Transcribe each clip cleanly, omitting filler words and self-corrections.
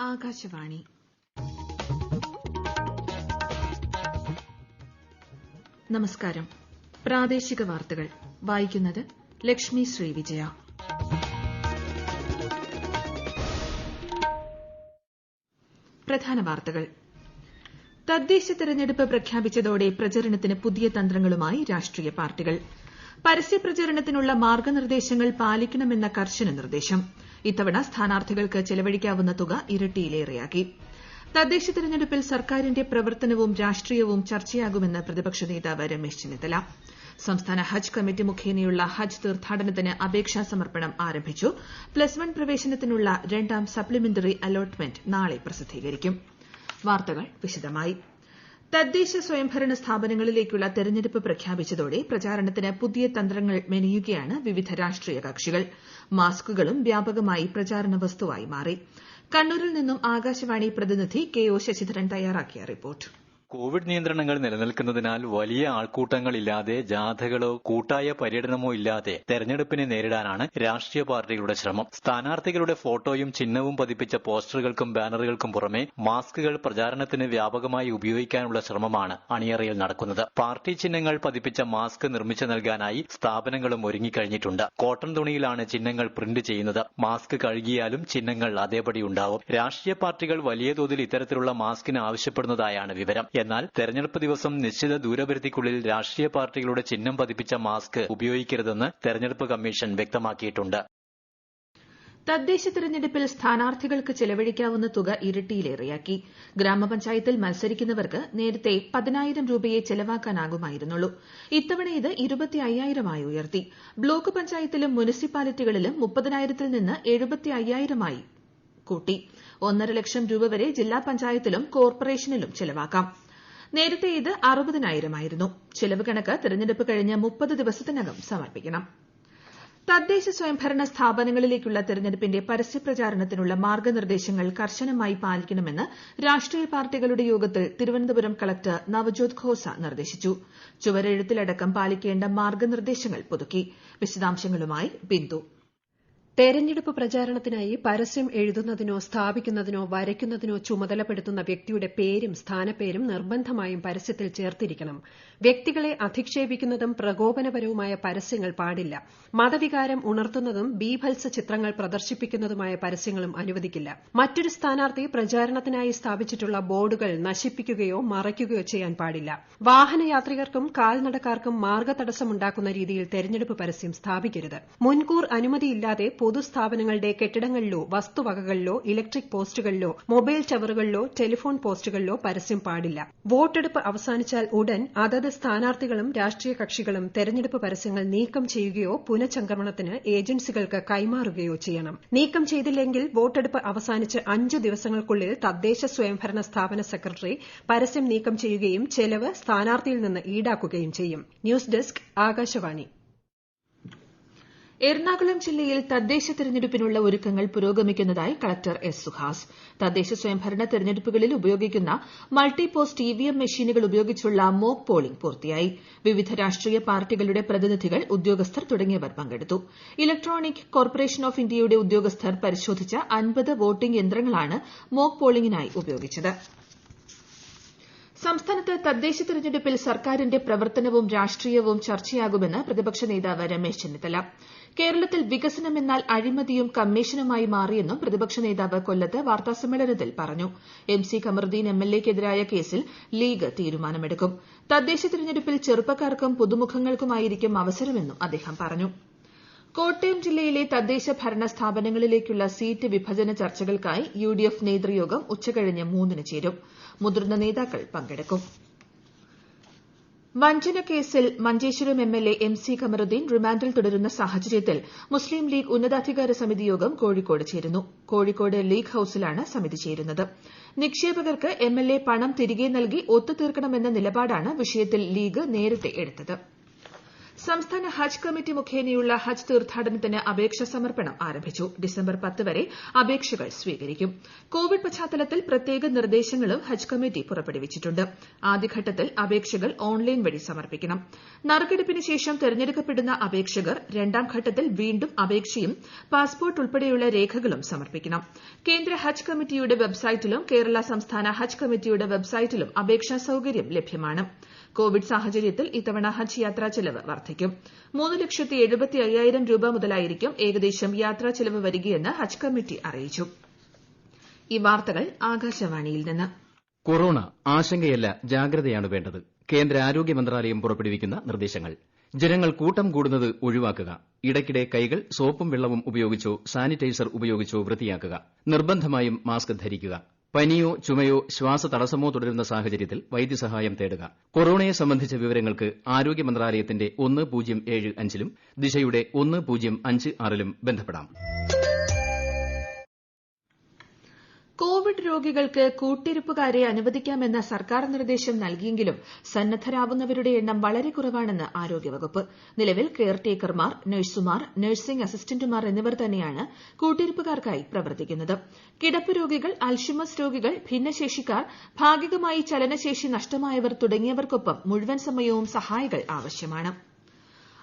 ആകാശവാണി. നമസ്കാരം. പ്രാദേശിക വാർത്തകൾ വായിക്കുന്നത് ലക്ഷ്മി ശ്രീ വിജയ. പ്രധാന വാർത്തകൾ. തദ്ദേശ തെരഞ്ഞെടുപ്പ് പ്രഖ്യാപിച്ചതോടെ പ്രചരണത്തിന് പുതിയ തന്ത്രങ്ങളുമായി രാഷ്ട്രീയ പാർട്ടികൾ. പരസ്യപ്രചരണത്തിനുള്ള മാർഗ്ഗനിർദ്ദേശങ്ങൾ പാലിക്കണമെന്ന കർശന നിർദ്ദേശം. ഇത്തവണ സ്ഥാനാർത്ഥികൾക്ക് ചെലവഴിക്കാവുന്ന തുക ഇരട്ടിയിലേറെയാക്കി. തദ്ദേശ തെരഞ്ഞെടുപ്പിൽ സർക്കാരിന്റെ പ്രവർത്തനവും രാഷ്ട്രീയവും ചർച്ചയാകുമെന്ന് പ്രതിപക്ഷ നേതാവ് രമേശ് ചെന്നിത്തല. സംസ്ഥാന ഹജ്ജ് കമ്മിറ്റി മുഖേനയുള്ള ഹജ്ജ് തീർത്ഥാടനത്തിന് അപേക്ഷാ സമർപ്പണം ആരംഭിച്ചു. പ്ലസ് 1 പ്രവേശനത്തിനുള്ള രണ്ടാം സപ്ലിമെന്ററി അലോട്ട്മെന്റ് നാളെ പ്രസിദ്ധീകരിക്കും. വാർത്തകൾ വിശദമായി. തദ്ദേശ സ്വയംഭരണ സ്ഥാപനങ്ങളിലേക്കുള്ള തെരഞ്ഞെടുപ്പ് പ്രഖ്യാപിച്ചതോടെ പ്രചാരണത്തിന് പുതിയ തന്ത്രങ്ങൾ മെനയുകയാണ് വിവിധ രാഷ്ട്രീയ കക്ഷികൾ. മാസ്കുകളും വ്യാപകമായി പ്രചാരണ വസ്തുവായി മാറി. കണ്ണൂരിൽ നിന്നും ആകാശവാണി പ്രതിനിധി കെ ഒ ശശിധരൻ തയ്യാറാക്കിയ റിപ്പോർട്ട്. കോവിഡ് നിയന്ത്രണങ്ങൾ നിലനിൽക്കുന്നതിനാൽ വലിയ ആൾക്കൂട്ടങ്ങളില്ലാതെ ജാഥകളോ കൂട്ടായ പര്യടനമോ ഇല്ലാതെ തെരഞ്ഞെടുപ്പിനെ നേരിടാനാണ് രാഷ്ട്രീയ പാർട്ടികളുടെ ശ്രമം. സ്ഥാനാർത്ഥികളുടെ ഫോട്ടോയും ചിഹ്നവും പതിപ്പിച്ച പോസ്റ്ററുകൾക്കും ബാനറുകൾക്കും പുറമെ മാസ്കുകൾ പ്രചാരണത്തിന് വ്യാപകമായി ഉപയോഗിക്കാനുള്ള ശ്രമമാണ് അണിയറയിൽ നടക്കുന്നത്. പാർട്ടി ചിഹ്നങ്ങൾ പതിപ്പിച്ച മാസ്ക് നിർമ്മിച്ചു നൽകാനായി സ്ഥാപനങ്ങളും ഒരുങ്ങിക്കഴിഞ്ഞിട്ടുണ്ട്. കോട്ടൺ തുണിയിലാണ് ചിഹ്നങ്ങൾ പ്രിന്റ് ചെയ്യുന്നത്. മാസ്ക് കഴുകിയാലും ചിഹ്നങ്ങൾ അതേപടി ഉണ്ടാവും. രാഷ്ട്രീയ പാർട്ടികൾ വലിയ തോതിൽ ഇത്തരത്തിലുള്ള മാസ്കിന് ആവശ്യപ്പെടുന്നതായാണ് വിവരം. എന്നാൽ തെരഞ്ഞെടുപ്പ് ദിവസം നിശ്ചിത ദൂരപരിധിക്കുള്ളിൽ രാഷ്ട്രീയ പാർട്ടികളുടെ ചിഹ്നം പതിപ്പിച്ച മാസ്ക് ഉപയോഗിക്കരുതെന്ന് തെരഞ്ഞെടുപ്പ് കമ്മീഷൻ വ്യക്തമാക്കിയിട്ടുണ്ട്. തദ്ദേശ തെരഞ്ഞെടുപ്പിൽ സ്ഥാനാർത്ഥികൾക്ക് ചെലവഴിക്കാവുന്ന തുക ഇരട്ടിയിലേറെയാക്കി. ഗ്രാമപഞ്ചായത്തിൽ മത്സരിക്കുന്നവർക്ക് നേരത്തെ 10,000 രൂപയെ ചെലവാക്കാനാകുമായിരുന്നുള്ളൂ. ഇത്തവണ ഇത് 25,000 ഉയർത്തി. ബ്ലോക്ക് പഞ്ചായത്തിലും മുനിസിപ്പാലിറ്റികളിലും 30,000 നിന്ന് 75,000 കൂട്ടി. 1,50,000 ലക്ഷം രൂപ വരെ ജില്ലാ പഞ്ചായത്തിലും കോർപ്പറേഷനിലും ചെലവാക്കാം. നേരത്തെ ഇത് 60,000 ആയിരുന്നു. ചെലവ് കണക്ക് തെരഞ്ഞെടുപ്പ് കഴിഞ്ഞ് 30 ദിവസത്തിനകം സമർപ്പിക്കണം. തദ്ദേശ സ്വയംഭരണ സ്ഥാപനങ്ങളിലേക്കുള്ള തെരഞ്ഞെടുപ്പിന്റെ പരസ്യപ്രചാരണത്തിനുള്ള മാർഗ്ഗനിർദ്ദേശങ്ങൾ കർശനമായി പാലിക്കണമെന്ന് രാഷ്ട്രീയ പാർട്ടികളുടെ യോഗത്തിൽ തിരുവനന്തപുരം കളക്ടർ നവജ്യോത് ഖോസ നിർദ്ദേശിച്ചു. ചുവരെഴുത്തിലടക്കം പാലിക്കേണ്ട മാർഗ്ഗനിർദ്ദേശങ്ങൾ പുതുക്കി. വിശദാംശങ്ങളുമായി ബിന്ദു. തെരഞ്ഞെടുപ്പ് പ്രചാരണത്തിനായി പരസ്യം എഴുതുന്നതിനോ സ്ഥാപിക്കുന്നതിനോ വരയ്ക്കുന്നതിനോ ചുമതലപ്പെടുത്തുന്ന വ്യക്തിയുടെ പേരും സ്ഥാനപ്പേരും നിർബന്ധമായും പരസ്യത്തിൽ ചേർത്തിരിക്കണം. വ്യക്തികളെ അധിക്ഷേപിക്കുന്നതും പ്രകോപനപരവുമായ പരസ്യങ്ങൾ പാടില്ല. മതവികാരം ഉണർത്തുന്നതും ബീഭത്സ ചിത്രങ്ങൾ പ്രദർശിപ്പിക്കുന്നതുമായ പരസ്യങ്ങളും അനുവദിക്കില്ല. മറ്റൊരു സ്ഥാനാർത്ഥി പ്രചാരണത്തിനായി സ്ഥാപിച്ചിട്ടുള്ള ബോർഡുകൾ നശിപ്പിക്കുകയോ മറയ്ക്കുകയോ ചെയ്യാൻ പാടില്ല. വാഹനയാത്രികർക്കും കാൽനടക്കാർക്കും മാർഗ്ഗതടസ്സമുണ്ടാക്കുന്ന രീതിയിൽ തെരഞ്ഞെടുപ്പ് പരസ്യം സ്ഥാപിക്കരുത്. മുൻകൂർ അനുമതിയില്ലാതെ പൊതുസ്ഥാപനങ്ങളുടെ കെട്ടിടങ്ങളിലോ വസ്തുവകകളിലോ ഇലക്ട്രിക് പോസ്റ്റുകളിലോ മൊബൈൽ ടവറുകളിലോ ടെലിഫോൺ പോസ്റ്റുകളിലോ പരസ്യം പാടില്ല. വോട്ടെടുപ്പ് അവസാനിച്ചാൽ ഉടൻ അതത് സ്ഥാനാർത്ഥികളും രാഷ്ട്രീയ കക്ഷികളും തെരഞ്ഞെടുപ്പ് പരസ്യങ്ങൾ നീക്കം ചെയ്യുകയോ പുനഃചംക്രമണത്തിന് ഏജൻസികൾക്ക് കൈമാറുകയോ ചെയ്യണം. നീക്കം ചെയ്തില്ലെങ്കിൽ വോട്ടെടുപ്പ് അവസാനിച്ച് 5 ദിവസങ്ങൾക്കുള്ളിൽ തദ്ദേശ സ്വയംഭരണ സ്ഥാപന സെക്രട്ടറി പരസ്യം നീക്കം ചെയ്യുകയും ചെലവ് സ്ഥാനാർത്ഥിയിൽ നിന്ന് ഈടാക്കുകയും ചെയ്യും. News desk Akashvani. എറണാകുളം ജില്ലയിൽ തദ്ദേശ തെരഞ്ഞെടുപ്പിനുള്ള ഒരുക്കങ്ങൾ പുരോഗമിക്കുന്നതായി കളക്ടർ എസ് സുഹാസ്. തദ്ദേശ സ്വയംഭരണ തെരഞ്ഞെടുപ്പുകളിൽ ഉപയോഗിക്കുന്ന മൾട്ടി പോസ്റ്റ് ഇവിഎം മെഷീനുകൾ ഉപയോഗിച്ചുള്ള മോക്ക് പോളിംഗ് പൂർത്തിയായി. വിവിധ രാഷ്ട്രീയ പാർട്ടികളുടെ പ്രതിനിധികൾ, ഉദ്യോഗസ്ഥർ തുടങ്ങിയവർ പങ്കെടുത്തു. ഇലക്ട്രോണിക് കോർപ്പറേഷൻ ഓഫ് ഇന്ത്യയുടെ ഉദ്യോഗസ്ഥർ പരിശോധിച്ച 50 വോട്ടിംഗ് യന്ത്രങ്ങളാണ് മോക്ക് പോളിംഗിനായി ഉപയോഗിച്ചത്. സംസ്ഥാനത്ത് തദ്ദേശ തെരഞ്ഞെടുപ്പിൽ സർക്കാരിന്റെ പ്രവർത്തനവും രാഷ്ട്രീയവും ചർച്ചയാകുമെന്ന് പ്രതിപക്ഷ നേതാവ് രമേശ് ചെന്നിത്തല. കേരളത്തിൽ വികസനമെന്നാൽ അഴിമതിയും കമ്മീഷനുമായി മാറിയെന്നും പ്രതിപക്ഷ നേതാവ് കൊല്ലത്ത് വാർത്താസമ്മേളനത്തിൽ പറഞ്ഞു. MC ഖമറുദ്ദീൻ MLAക്കെതിരായ കേസിൽ ലീഗ് തീരുമാനമെടുക്കും. തദ്ദേശ തെരഞ്ഞെടുപ്പിൽ ചെറുപ്പക്കാർക്കും പുതുമുഖങ്ങൾക്കുമായിരിക്കും അവസരമെന്നും അദ്ദേഹം പറഞ്ഞു. കോട്ടയം ജില്ലയിലെ തദ്ദേശ ഭരണ സ്ഥാപനങ്ങളിലേക്കുള്ള സീറ്റ് വിഭജന ചർച്ചകൾക്കായി UDF നേതൃയോഗം ഉച്ചകഴിഞ്ഞ് 3-ന് ചേരും. മുതിർന്ന നേതാക്കൾ പങ്കെടുക്കും. വഞ്ചനക്കേസിൽ മഞ്ചേശ്വരം MLA MC ഖമറുദ്ദീൻ റിമാൻഡിൽ തുടരുന്ന സാഹചര്യത്തിൽ മുസ്ലിം ലീഗ് ഉന്നതാധികാര സമിതി യോഗം കോഴിക്കോട് ചേരുന്നു. കോഴിക്കോട് ലീഗ് ഹൌസിലാണ് സമിതി ചേരുന്നത്. നിക്ഷേപകർക്ക് MLA പണം തിരികെ നൽകി ഒത്തുതീർക്കണമെന്ന നിലപാടാണ് വിഷയത്തിൽ ലീഗ് നേരത്തെ എടുത്തത്. സംസ്ഥാന ഹജ്ജ് കമ്മിറ്റി മുഖേനയുള്ള ഹജ്ജ് തീർത്ഥാടനത്തിന് അപേക്ഷ സമർപ്പണം ആരംഭിച്ചു. ഡിസംബർ 10 വരെ അപേക്ഷകൾ സ്വീകരിക്കും. കോവിഡ് പശ്ചാത്തലത്തിൽ പ്രത്യേക നിർദ്ദേശങ്ങളും ഹജ്ജ് കമ്മിറ്റി പുറപ്പെടുവിച്ചിട്ടുണ്ട്. ആദ്യഘട്ടത്തിൽ അപേക്ഷകൾ ഓൺലൈൻ വഴി സമർപ്പിക്കണം. നറുക്കെടുപ്പിന് ശേഷം തെരഞ്ഞെടുക്കപ്പെടുന്ന അപേക്ഷകർ രണ്ടാം ഘട്ടത്തിൽ വീണ്ടും അപേക്ഷയും പാസ്പോർട്ട് ഉൾപ്പെടെയുള്ള രേഖകളും സമർപ്പിക്കണം. കേന്ദ്ര ഹജ്ജ് കമ്മിറ്റിയുടെ വെബ്സൈറ്റിലും കേരള സംസ്ഥാന ഹജ്ജ് കമ്മിറ്റിയുടെ വെബ്സൈറ്റിലും അപേക്ഷാ സൌകര്യം ലഭ്യമാണ്. കോവിഡ് സാഹചര്യത്തിൽ ഇത്തവണ ഹജ്ജ് യാത്രാ ചെലവ് വർദ്ധിക്കും. 3,75,000 രൂപ മുതലായിരിക്കും ഏകദേശം യാത്രാ ചെലവ് വരികയെന്ന് ഹജ്ജ് കമ്മിറ്റി അറിയിച്ചു. ഈ വാർത്തകൾ ആകാശവാണിയിൽ നിന്ന്. കൊറോണ ആശങ്കയല്ല, ജാഗ്രതയാണ് വേണ്ടത്. കേന്ദ്ര ആരോഗ്യ മന്ത്രാലയം പുറപ്പെടുവിക്കുന്ന നിർദ്ദേശങ്ങൾ. ജനങ്ങൾ കൂട്ടം കൂടുന്നത് ഒഴിവാക്കുക. ഇടയ്ക്കിടെ കൈകൾ സോപ്പും വെള്ളവും ഉപയോഗിച്ചോ സാനിറ്റൈസർ ഉപയോഗിച്ചോ വൃത്തിയാക്കുക. നിർബന്ധമായും മാസ്ക് ധരിക്കുക. പനിയോ ചുമയോ ശ്വാസതടസ്സമോ തുടരുന്ന സാഹചര്യത്തിൽ വൈദ്യസഹായം തേടുക. കൊറോണയെ സംബന്ധിച്ച വിവരങ്ങൾക്ക് ആരോഗ്യ മന്ത്രാലയത്തിന്റെ 1075ലും ദിശയുടെ 1056ലും ബന്ധപ്പെടാം. കോവിഡ് രോഗികൾക്ക് കൂട്ടിരിപ്പുകാരെ അനുവദിക്കാമെന്ന സർക്കാർ നിർദ്ദേശം നൽകിയെങ്കിലും സന്നദ്ധരാവുന്നവരുടെ എണ്ണം വളരെ കുറവാണെന്ന് ആരോഗ്യവകുപ്പ്. നിലവിൽ കെയർടേക്കർമാർ, നഴ്സുമാർ, നഴ്സിംഗ് അസിസ്റ്റന്റുമാർ എന്നിവർ തന്നെയാണ് കൂട്ടിരിപ്പുകാർക്കായി പ്രവർത്തിക്കുന്നത്. കിടപ്പ് രോഗികൾ, അൽഷിമേഴ്സ് രോഗികൾ, ഭിന്നശേഷിക്കാർ, ഭാഗികമായി ചലനശേഷി നഷ്ടമായവർ തുടങ്ങിയവർക്കൊപ്പം മുഴുവൻ സമയവും സഹായികൾ ആവശ്യമാണ്.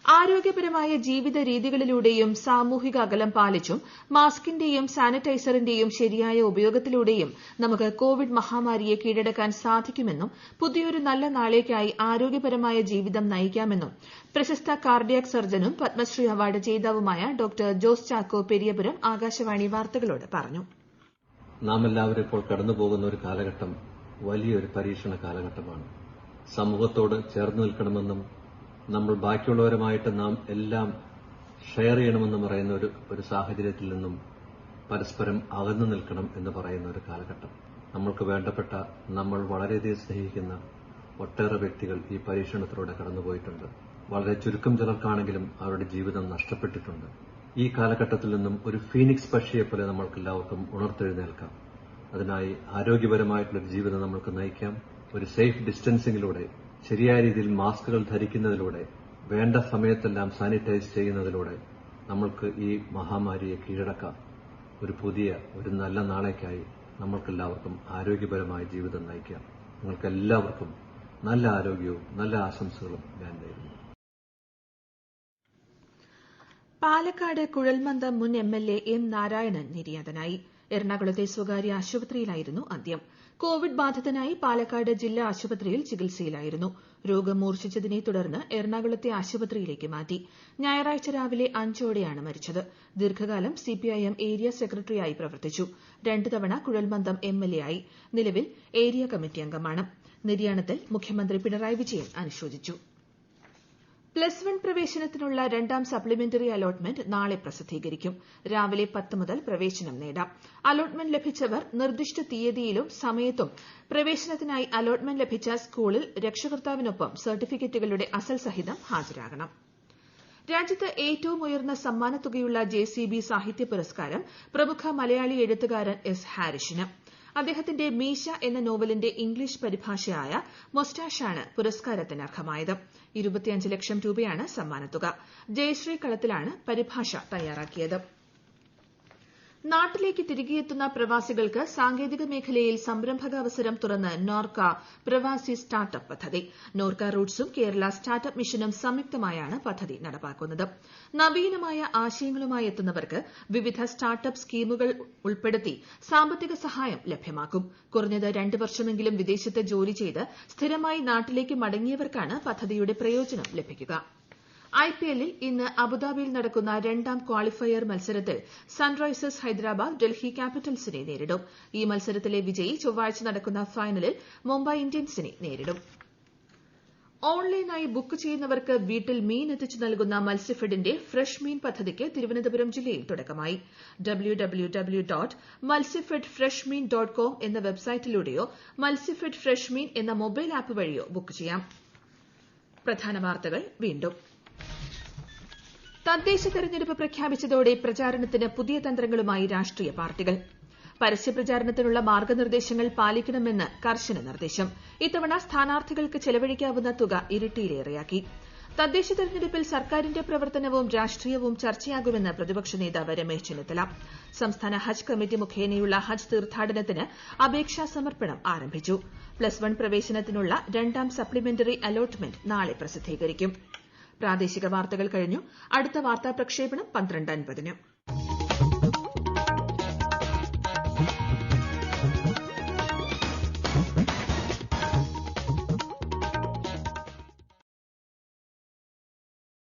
ആരോഗ്യപരമായ ജീവിത രീതികളിലൂടെയും സാമൂഹിക അകലം പാലിച്ചും മാസ്കിന്റെയും സാനിറ്റൈസറിന്റെയും ശരിയായ ഉപയോഗത്തിലൂടെയും നമുക്ക് കോവിഡ് മഹാമാരിയെ കീഴടക്കാൻ സാധിക്കുമെന്നും പുതിയൊരു നല്ല നാളേക്കായി ആരോഗ്യപരമായ ജീവിതം നയിക്കാമെന്നും പ്രശസ്ത കാർഡിയാക് സർജനും പത്മശ്രീ അവാർഡ് ജേതാവുമായ ഡോക്ടർ ജോസ് ചാക്കോ പെരിയപുരം ആകാശവാണി വാർത്തകളോട് പറഞ്ഞു. നാം എല്ലാവരും ഇപ്പോൾ കടന്നുപോകുന്ന ഒരു കാലഘട്ടം വലിയൊരു പരീക്ഷണ കാലഘട്ടമാണ്. സമൂഹത്തോട് ചേർന്ന് നിൽക്കണമെന്നും നമ്മൾ ബാക്കിയുള്ളവരുമായിട്ട് നാം എല്ലാം ഷെയർ ചെയ്യണമെന്ന് പറയുന്ന ഒരു സാഹചര്യത്തിൽ നിന്നും പരസ്പരം അകന്നു നിൽക്കണം എന്ന് പറയുന്ന ഒരു കാലഘട്ടം. നമ്മൾക്ക് വേണ്ടപ്പെട്ട, നമ്മൾ വളരെയധികം സ്നേഹിക്കുന്ന ഒട്ടേറെ വ്യക്തികൾ ഈ പരീക്ഷണത്തിലൂടെ കടന്നുപോയിട്ടുണ്ട്. വളരെ ചുരുക്കം ചിലർക്കാണെങ്കിലും അവരുടെ ജീവിതം നഷ്ടപ്പെട്ടിട്ടുണ്ട്. ഈ കാലഘട്ടത്തിൽ നിന്നും ഒരു ഫീനിക്സ് പക്ഷിയെപ്പോലെ നമ്മൾക്ക് എല്ലാവർക്കും ഉണർത്തെഴുന്നേൽക്കാം. അതിനായി ആരോഗ്യപരമായിട്ടുള്ളൊരു ജീവിതം നമ്മൾക്ക് നയിക്കാം. ഒരു സേഫ് ഡിസ്റ്റൻസിംഗിലൂടെ, ശരിയായ രീതിയിൽ മാസ്കുകൾ ധരിക്കുന്നതിലൂടെ, വേണ്ട സമയത്തെല്ലാം സാനിറ്റൈസ് ചെയ്യുന്നതിലൂടെ നമ്മൾക്ക് ഈ മഹാമാരിയെ കീഴടക്കാം. ഒരു നല്ല നാളേക്കായി നമ്മൾക്കെല്ലാവർക്കും ആരോഗ്യപരമായ ജീവിതം നയിക്കാം. നിങ്ങൾക്കെല്ലാവർക്കും നല്ല ആരോഗ്യവും നല്ല ആശംസകളും ഞാൻ നേരുന്നു. പാലക്കാട് കുഴൽമന്ദം മുൻ എംഎൽഎ എം നാരായണൻ നിര്യാതനായി. എറണാകുളത്തെ സ്വകാര്യ ആശുപത്രിയിലായിരുന്നു അന്ത്യം. കോവിഡ് ബാധിതനായി പാലക്കാട് ജില്ലാ ആശുപത്രിയിൽ ചികിത്സയിലായിരുന്നു. രോഗം മൂർച്ഛിച്ചതിനെ തുടർന്ന് എറണാകുളത്തെ ആശുപത്രിയിലേക്ക് മാറ്റി. ഞായറാഴ്ച രാവിലെ 5ഓടെയാണ് മരിച്ചത്. ദീർഘകാലം സിപിഐഎം ഏരിയ സെക്രട്ടറിയായി പ്രവർത്തിച്ചു. 2 തവണ കുഴൽമന്ദം എംഎൽഎ ആയി. നിലവിൽ ഏരിയ കമ്മിറ്റി അംഗമാണ്. നിര്യാണത്തിൽ മുഖ്യമന്ത്രി പിണറായി വിജയൻ അനുശോചിച്ചു. +1 പ്രവേശനത്തിനുള്ള 2ാം സപ്ലിമെന്ററി അലോട്ട്മെന്റ് നാളെ പ്രസിദ്ധീകരിക്കും. രാവിലെ 10 മുതൽ പ്രവേശനം നേടാം. അലോട്ട്മെന്റ് ലഭിച്ചവർ നിർദ്ദിഷ്ട തീയതിയിലും സമയത്തും പ്രവേശനത്തിനായി അലോട്ട്മെന്റ് ലഭിച്ച സ്കൂളിൽ രക്ഷകർത്താവിനൊപ്പം സർട്ടിഫിക്കറ്റുകളുടെ അസൽ സഹിതം ഹാജരാകണം. രാജ്യത്ത് ഏറ്റവും ഉയർന്ന സമ്മാനത്തുകയുള്ള ജെസിബി സാഹിത്യ പുരസ്കാരം പ്രമുഖ മലയാളി എഴുത്തുകാരൻ എസ് ഹാരിഷിന്. അദ്ദേഹത്തിന്റെ മീശ എന്ന നോവലിന്റെ ഇംഗ്ലീഷ് പരിഭാഷയായ മൊസ്റ്റാഷാണ് പുരസ്കാരത്തിന് അർഹമായത്. 25 ലക്ഷം രൂപയാണ് സമ്മാനത്തുക. ജയശ്രീ കളത്തിലാണ് പരിഭാഷ തയ്യാറാക്കിയത്. നാട്ടിലേക്ക് തിരികെയെത്തുന്ന പ്രവാസികൾക്ക് സാങ്കേതിക മേഖലയിൽ സംരംഭകാവസരം തുറന്ന് നോർക്ക പ്രവാസി സ്റ്റാർട്ടപ്പ് പദ്ധതി. നോർക്ക റൂട്ട്സും കേരള സ്റ്റാർട്ടപ്പ് മിഷനും സംയുക്തമായാണ് പദ്ധതി നടപ്പാക്കുന്നത്. നവീനമായ ആശയങ്ങളുമായി എത്തുന്നവർക്ക് വിവിധ സ്റ്റാർട്ടപ്പ് സ്കീമുകൾ ഉൾപ്പെടുത്തി സാമ്പത്തിക സഹായം ലഭ്യമാക്കും. കുറഞ്ഞത് 2 വർഷമെങ്കിലും വിദേശത്ത് ജോലി ചെയ്ത് സ്ഥിരമായി നാട്ടിലേക്ക് മടങ്ങിയവർക്കാണ് പദ്ധതിയുടെ പ്രയോജനം ലഭിക്കുക. ഐപിഎല്ലിൽ ഇന്ന് അബുദാബിയിൽ നടക്കുന്ന 2ാം ക്വാളിഫയർ മത്സരത്തിൽ സൺറൈസേഴ്സ് ഹൈദരാബാദ് ഡൽഹി ക്യാപിറ്റൽസിനെ നേരിടും. ഈ മത്സരത്തിലെ വിജയി ചൊവ്വാഴ്ച നടക്കുന്ന ഫൈനലിൽ മുംബൈ ഇന്ത്യൻസിനെ നേരിടും. ഓൺലൈനായി ബുക്ക് ചെയ്യുന്നവർക്ക് വീട്ടിൽ മീൻ എത്തിച്ചു നൽകുന്ന മത്സ്യഫെഡിന്റെ ഫ്രഷ് മീൻ പദ്ധതിക്ക് തിരുവനന്തപുരം ജില്ലയിൽ തുടക്കമായി. www.മത്സ്യഫെഡ്ഫ്രഷ്മീൻ.com എന്ന വെബ്സൈറ്റിലൂടെയോ മത്സ്യഫെഡ് ഫ്രഷ് മീൻ എന്ന മൊബൈൽ ആപ്പ് വഴിയോ ബുക്ക് ചെയ്യാം. പ്രധാന വാർത്തകൾ വീണ്ടും. തദ്ദേശ തെരഞ്ഞെടുപ്പ് പ്രഖ്യാപിച്ചതോടെ പ്രചാരണത്തിന് പുതിയ തന്ത്രങ്ങളുമായി രാഷ്ട്രീയ പാർട്ടികൾ. പരസ്യപ്രചാരണത്തിനുള്ള മാർഗ്ഗനിർദ്ദേശങ്ങൾ പാലിക്കണമെന്ന് കർശന നിർദ്ദേശം. ഇത്തവണ സ്ഥാനാർത്ഥികൾക്ക് ചെലവഴിക്കാവുന്ന തുക ഇരട്ടിയിലേറെയാക്കി. തദ്ദേശ തെരഞ്ഞെടുപ്പിൽ സർക്കാരിന്റെ പ്രവർത്തനവും രാഷ്ട്രീയവും ചർച്ചയാകുമെന്ന് പ്രതിപക്ഷ നേതാവ് രമേശ് ചെന്നിത്തല. സംസ്ഥാന ഹജ്ജ് കമ്മിറ്റി മുഖേനയുള്ള ഹജ്ജ് തീർത്ഥാടനത്തിന് അപേക്ഷാ സമർപ്പണം ആരംഭിച്ചു. +1 പ്രവേശനത്തിനുള്ള 2ാം സപ്ലിമെന്ററി അലോട്ട്മെന്റ് നാളെ പ്രസിദ്ധീകരിക്കും. പ്രാദേശിക വാർത്തകൾ കഴിഞ്ഞു. അടുത്ത വാർത്താ പ്രക്ഷേപണം 12:50-ന്.